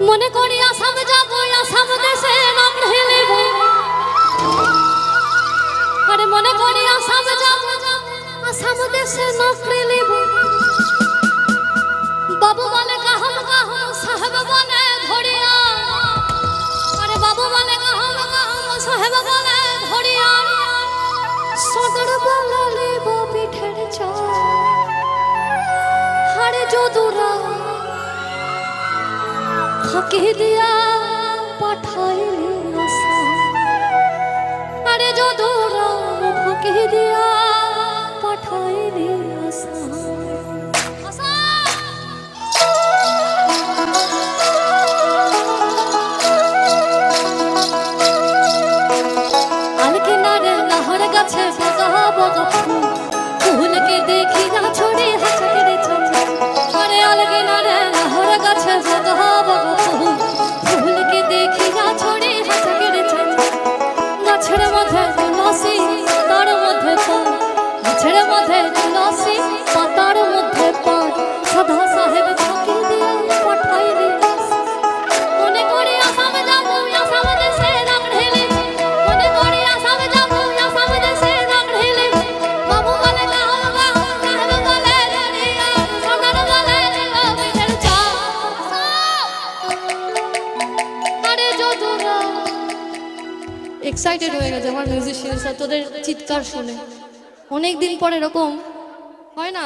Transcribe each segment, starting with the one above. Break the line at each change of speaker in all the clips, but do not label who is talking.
মনে করি আসাম যাব, আসাম দেশে নাম ঢেলিব। আরে মনে করি আসাম যাব, আসাম দেশে নাম ঢেলিব। বাবু বলে কাহম কাহম, সাহেব বলে ধরিয়া। আরে বাবু বলে কাহম কাহম, সাহেব বলে ধরিয়া। সদর বলে লিব পিঠের চাল, হাড়ে যদুরা ফাঁকি দিয়া পাঠাইলি আসাম। আরে যদুরা ফাঁকি দিয়া পাঠাইলি আসাম। আলকিনারে লাহর গাছে বগা বগা ফুল, ফুলকে দেখি না ছড়ে হাসে চলে। আরে আলকিনারে লাহর গাছে বগা বগা ফুল, ফুলকে দেখি না ছড়ে হাসে চলে। গাছের মধ্যে তুলসী, তার মধ্যে পান। গাছের মধ্যে তুলসী, পাতার মধ্যে পান। সদা সাহেব ফাঁকি দিয়ে পাঠাইলি। মনে করি আসাম যাব, আসাম দেশে নাম ঢেলিব। মনে করি আসাম যাব, আসাম দেশে নাম ঢেলিব। বাবু বলে কাহম কাহম, সাহেব বলে ধরিয়া। সদর বলে লিব পিঠের চাল। আরে যদুরা এক্সাইটেড হয়ে গেছে আমার মিউজিশিয়ানরা তোদের চিৎকার শুনে। অনেকদিন পর এরকম হয় না,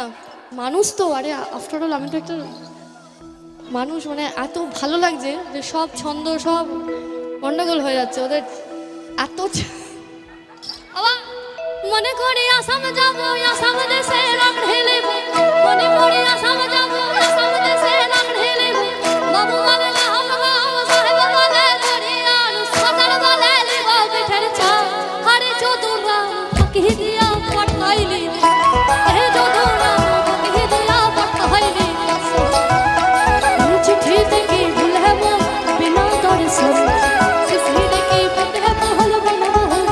মানুষ তো। আরে আফটার অল আমি তো একটা মানুষ, মানে এত ভালো লাগছে যে সব ছন্দ সব গন্ডগোল হয়ে যাচ্ছে ওদের এত। আবার মনে করি আসাম যাব, আসাম দেশে নাম ঢেলিব। মনে করি আসাম যাব, আসাম দেশে নাম ঢেলিব। বাবু বলে কাহম কাহম, সাহেব বলে ধরিয়া। সদর বলে লিব পিঠের চাল। আরে যদুরা ফাঁকি দিয়া পাঠাইলি। হে যদুরা ফাঁকি দিয়া পাঠাইলি। চিঠি থেকে ভুলব বিনা দর্শন, চিঠি থেকে ভুলব হল বিনা দর্শন।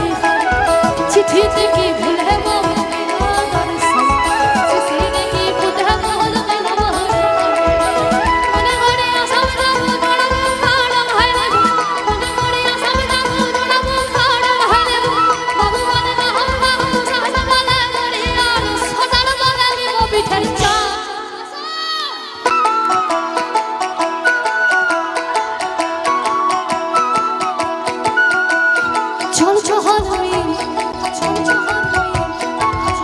চিঠি থেকে ভুলব বিনা দর্শন, চিঠি থেকে ভুলব হল বিনা দর্শন। মনে করি আসাম যাব, দৌড়াবো খাড়া ভাইলেব। মনে করি আসাম যাব, দৌড়াবো খাড়া ভাইলেব। বাবু বলে কাহম কাহম, সাহেব বলে ধরিয়া। সদর বলে লিব পিঠের চাল। চল চহল মিল, চল চহল মিল,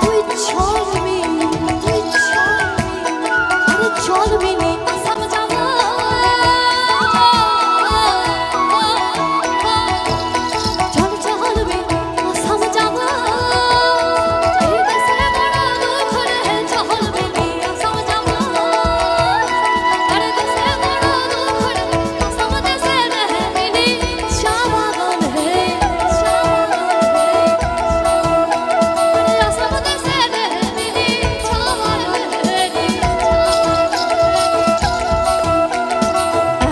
তুই চল মিল, তুই চল মিল। আরে চল মিলে আসাম যাব। চল চহল মিল, আসাম যাব। এই দেশে বড় দুঃখ রে, চহল মিলে আসাম যাব। আরে দেশে বড় দুঃখ রে, আসাম দেশে রে মিলি চা বাগান হে।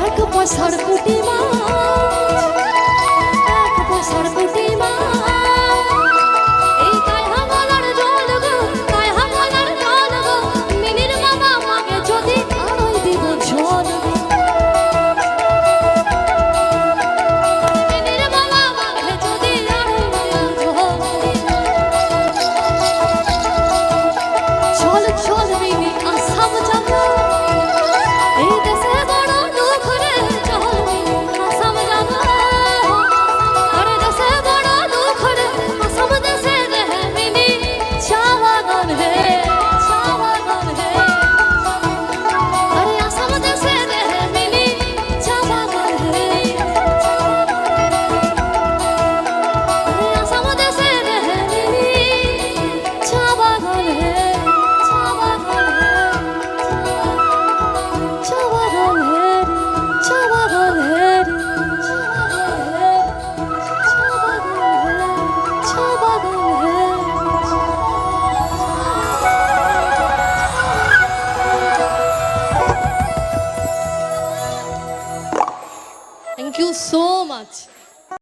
এক পয়সার কুটি